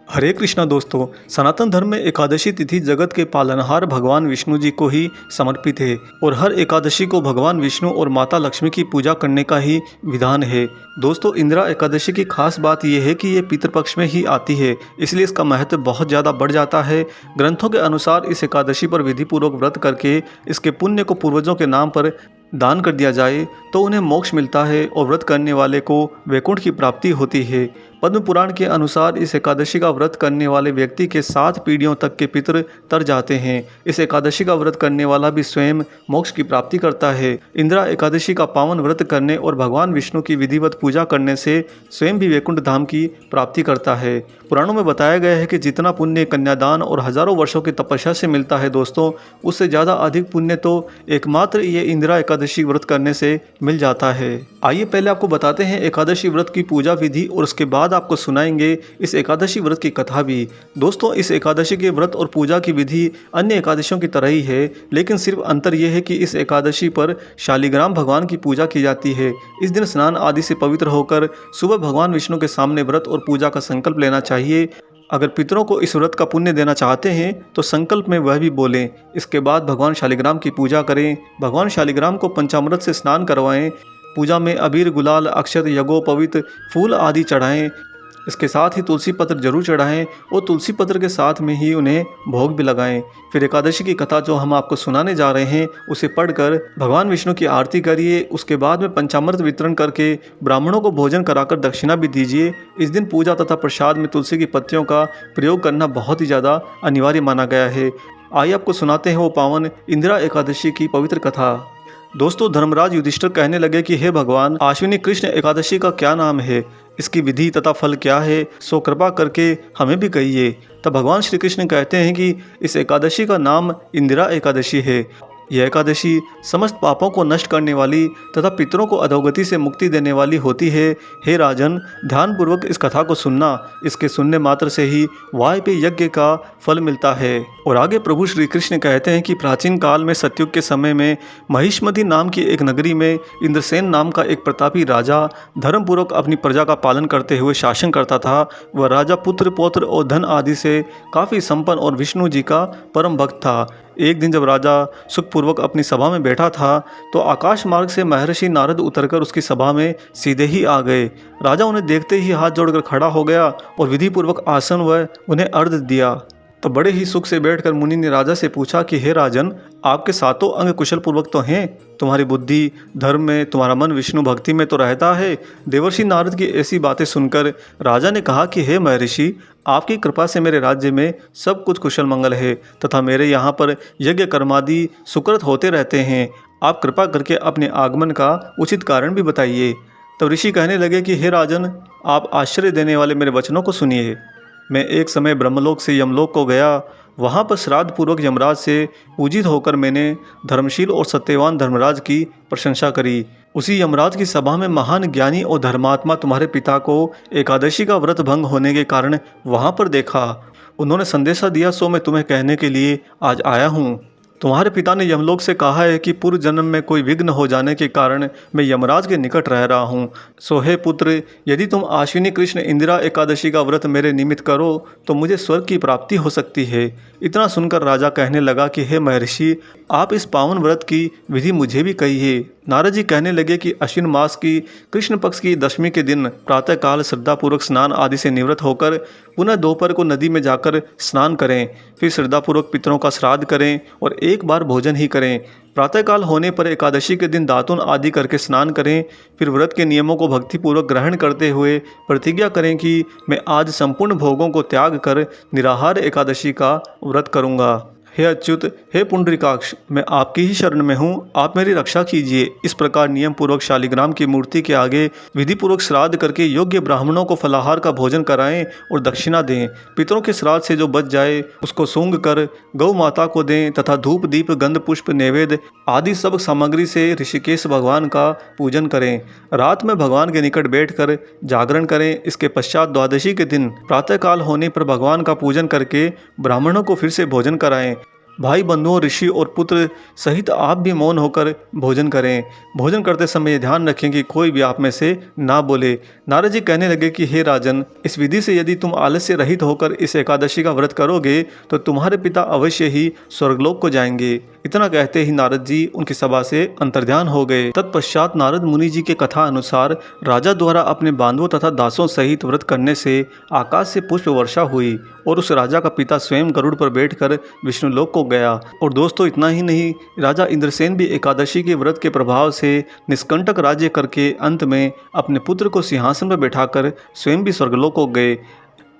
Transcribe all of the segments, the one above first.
हरे कृष्णा दोस्तों। सनातन धर्म में एकादशी तिथि जगत के पालनहार भगवान विष्णु जी को ही समर्पित है और हर एकादशी को भगवान विष्णु और माता लक्ष्मी की पूजा करने का ही विधान है। दोस्तों, इंदिरा एकादशी की खास बात यह है कि ये पितृपक्ष में ही आती है, इसलिए इसका महत्व बहुत ज़्यादा बढ़ जाता है। ग्रंथों के अनुसार इस एकादशी पर विधिपूर्वक व्रत करके इसके पुण्य को पूर्वजों के नाम पर दान कर दिया जाए तो उन्हें मोक्ष मिलता है और व्रत करने वाले को वैकुंठ की प्राप्ति होती है। पद्म पुराण के अनुसार इस एकादशी का व्रत करने वाले व्यक्ति के 7 पीढ़ियों तक के पितृ तर जाते हैं। इस एकादशी का व्रत करने वाला भी स्वयं मोक्ष की प्राप्ति करता है। इंदिरा एकादशी का पावन व्रत करने और भगवान विष्णु की विधिवत पूजा करने से स्वयं भी वैकुंठ धाम की प्राप्ति करता है। पुराणों में बताया गया है कि जितना पुण्य कन्यादान और हजारों वर्षों की तपस्या से मिलता है दोस्तों, उससे ज़्यादा अधिक पुण्य तो एकमात्र ये इंदिरा एकादशी व्रत करने से मिल जाता है। आइए पहले आपको बताते हैं एकादशी व्रत की पूजा विधि और उसके बाद आपको सुनाएंगे इस एकादशी व्रत की कथा भी। दोस्तों, इस एकादशी के व्रत और पूजा की विधि अन्य एकादशियों की तरह ही है, लेकिन सिर्फ अंतर यह है कि इस एकादशी पर शालिग्राम भगवान की पूजा की जाती है। इस दिन स्नान आदि से पवित्र होकर सुबह भगवान विष्णु के सामने व्रत और पूजा का संकल्प लेना चाहिए। अगर पितरों को इस व्रत का पुण्य देना चाहते हैं तो संकल्प में वह भी बोलें। इसके बाद भगवान शालिग्राम की पूजा करें। भगवान शालिग्राम को पंचामृत से स्नान करवाएं। पूजा में अबीर, गुलाल, अक्षत, यज्ञोपवीत, फूल आदि चढ़ाएं। इसके साथ ही तुलसी पत्र जरूर चढ़ाएं और तुलसी पत्र के साथ में ही उन्हें भोग भी लगाएं। फिर एकादशी की कथा जो हम आपको सुनाने जा रहे हैं उसे पढ़कर भगवान विष्णु की आरती करिए। उसके बाद में पंचामृत वितरण करके ब्राह्मणों को भोजन कराकर दक्षिणा भी दीजिए। इस दिन पूजा तथा प्रसाद में तुलसी की पत्तियों का प्रयोग करना बहुत ही ज़्यादा अनिवार्य माना गया है। आइए आपको सुनाते हैं वो पावन इंदिरा एकादशी की पवित्र कथा। दोस्तों, धर्मराज युधिष्ठिर कहने लगे कि हे भगवान, आश्विनी कृष्ण एकादशी का क्या नाम है, इसकी विधि तथा फल क्या है, सो कृपा करके हमें भी कहिए। तब भगवान श्री कृष्ण कहते हैं कि इस एकादशी का नाम इंदिरा एकादशी है। यह एकादशी समस्त पापों को नष्ट करने वाली तथा पितरों को अधोगति से मुक्ति देने वाली होती है। हे राजन, ध्यानपूर्वक इस कथा को सुनना। इसके सुनने मात्र से ही वाजपेयी यज्ञ का फल मिलता है। और आगे प्रभु श्री कृष्ण कहते हैं कि प्राचीन काल में सतयुग के समय में महिष्मति नाम की एक नगरी में इंद्रसेन नाम का एक प्रतापी राजा धर्मपूर्वक अपनी प्रजा का पालन करते हुए शासन करता था। वह राजा पुत्र, पौत्र और धन आदि से काफ़ी संपन्न और विष्णु जी का परम भक्त था। एक दिन जब राजा सुखपूर्वक अपनी सभा में बैठा था तो आकाश मार्ग से महर्षि नारद उतरकर उसकी सभा में सीधे ही आ गए। राजा उन्हें देखते ही हाथ जोड़कर खड़ा हो गया और विधिपूर्वक आसन व उन्हें अर्घ्य दिया। तो बड़े ही सुख से बैठकर मुनि ने राजा से पूछा कि हे राजन, आपके सातों अंग कुशल पूर्वक तो हैं, तुम्हारी बुद्धि धर्म में, तुम्हारा मन विष्णु भक्ति में तो रहता है। देवर्षि नारद की ऐसी बातें सुनकर राजा ने कहा कि हे महर्षि, आपकी कृपा से मेरे राज्य में सब कुछ कुशल मंगल है तथा मेरे यहाँ पर यज्ञ कर्मादि सुकृत होते रहते हैं। आप कृपा करके अपने आगमन का उचित कारण भी बताइए। तब ऋषि कहने लगे कि हे राजन, आप आश्चर्य देने वाले मेरे वचनों को सुनिए। मैं एक समय ब्रह्मलोक से यमलोक को गया। वहाँ पर श्राद्ध पूर्वक यमराज से पूजित होकर मैंने धर्मशील और सत्यवान धर्मराज की प्रशंसा करी। उसी यमराज की सभा में महान ज्ञानी और धर्मात्मा तुम्हारे पिता को एकादशी का व्रत भंग होने के कारण वहाँ पर देखा। उन्होंने संदेशा दिया, सो मैं तुम्हें कहने के लिए आज आया हूँ। तुम्हारे पिता ने यमलोक से कहा है कि पूर्व जन्म में कोई विघ्न हो जाने के कारण मैं यमराज के निकट रह रहा हूँ। सो हे पुत्र, यदि तुम आश्विनी कृष्ण इंदिरा एकादशी का व्रत मेरे निमित्त करो तो मुझे स्वर्ग की प्राप्ति हो सकती है। इतना सुनकर राजा कहने लगा कि हे महर्षि, आप इस पावन व्रत की विधि मुझे भी कहिए। नारद जी कहने लगे कि अश्विन मास की कृष्ण पक्ष की दशमी के दिन प्रातःकाल श्रद्धापूर्वक स्नान आदि से निवृत्त होकर पुनः दोपहर को नदी में जाकर स्नान करें। फिर श्रद्धापूर्वक पितरों का श्राद्ध करें और एक बार भोजन ही करें। प्रातःकाल होने पर एकादशी के दिन दातुन आदि करके स्नान करें। फिर व्रत के नियमों को भक्तिपूर्वक ग्रहण करते हुए प्रतिज्ञा करें कि मैं आज संपूर्ण भोगों को त्याग कर निराहार एकादशी का व्रत करूँगा। हे अच्युत, हे पुंडरीकाक्ष, मैं आपकी ही शरण में हूँ, आप मेरी रक्षा कीजिए। इस प्रकार नियम पूर्वक शालिग्राम की मूर्ति के आगे विधि पूर्वक श्राद्ध करके योग्य ब्राह्मणों को फलाहार का भोजन कराएं और दक्षिणा दें। पितरों के श्राद्ध से जो बच जाए उसको सूंघ कर गौ माता को दें तथा धूप, दीप, गंध, पुष्प, नैवेद्य आदि सब सामग्री से ऋषिकेश भगवान का पूजन करें। रात में भगवान के निकट बैठकर जागरण करें। इसके पश्चात द्वादशी के दिन प्रातःकाल होने पर भगवान का पूजन करके ब्राह्मणों को फिर से भोजन कराएं। भाई बंधुओं, ऋषि और पुत्र सहित आप भी मौन होकर भोजन करें। भोजन करते समय ये ध्यान रखें कि कोई भी आप में से ना बोले। नारद जी कहने लगे कि हे राजन, इस विधि से यदि तुम आलस्य रहित होकर इस एकादशी का व्रत करोगे तो तुम्हारे पिता अवश्य ही स्वर्गलोक को जाएंगे। इतना कहते ही नारद जी उनकी सभा से अंतर्ध्यान हो गए। तत्पश्चात नारद मुनि जी के कथा अनुसार राजा द्वारा अपने बांधवों तथा दासों सहित व्रत करने से आकाश से पुष्प वर्षा हुई और उस राजा का पिता स्वयं गरुड़ पर बैठकर विष्णुलोक को गया। और दोस्तों, इतना ही नहीं, राजा इंद्रसेन भी एकादशी के व्रत के प्रभाव से निष्कंटक राज्य करके अंत में अपने पुत्र को सिंहासन पर बैठाकर स्वयं भी स्वर्गलोक को गए।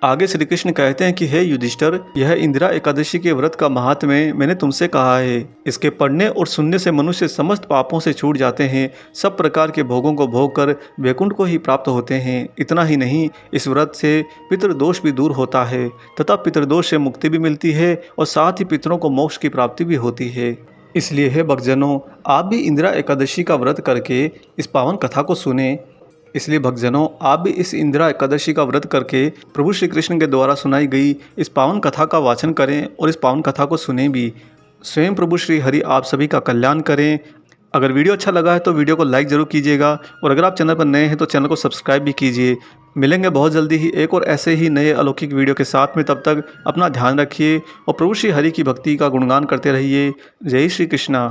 आगे श्री कृष्ण कहते हैं कि हे युधिष्ठिर, यह इंदिरा एकादशी के व्रत का महात्म्य मैंने तुमसे कहा है। इसके पढ़ने और सुनने से मनुष्य समस्त पापों से छूट जाते हैं, सब प्रकार के भोगों को भोग कर वैकुंठ को ही प्राप्त होते हैं। इतना ही नहीं, इस व्रत से पितृदोष भी दूर होता है तथा पितृदोष से मुक्ति भी मिलती है और साथ ही पितरों को मोक्ष की प्राप्ति भी होती है। इसलिए हे भक्तजनों, आप भी इंदिरा एकादशी का व्रत करके इस पावन कथा को सुने। इसलिए भक्तजनों, आप भी इस इंदिरा एकादशी का व्रत करके प्रभु श्री कृष्ण के द्वारा सुनाई गई इस पावन कथा का वाचन करें और इस पावन कथा को सुने भी। स्वयं प्रभु श्री हरि आप सभी का कल्याण करें। अगर वीडियो अच्छा लगा है तो वीडियो को लाइक ज़रूर कीजिएगा और अगर आप चैनल पर नए हैं तो चैनल को सब्सक्राइब भी कीजिए। मिलेंगे बहुत जल्दी ही एक और ऐसे ही नए अलौकिक वीडियो के साथ में। तब तक अपना ध्यान रखिए और प्रभु श्री हरि की भक्ति का गुणगान करते रहिए। जय श्री कृष्णा।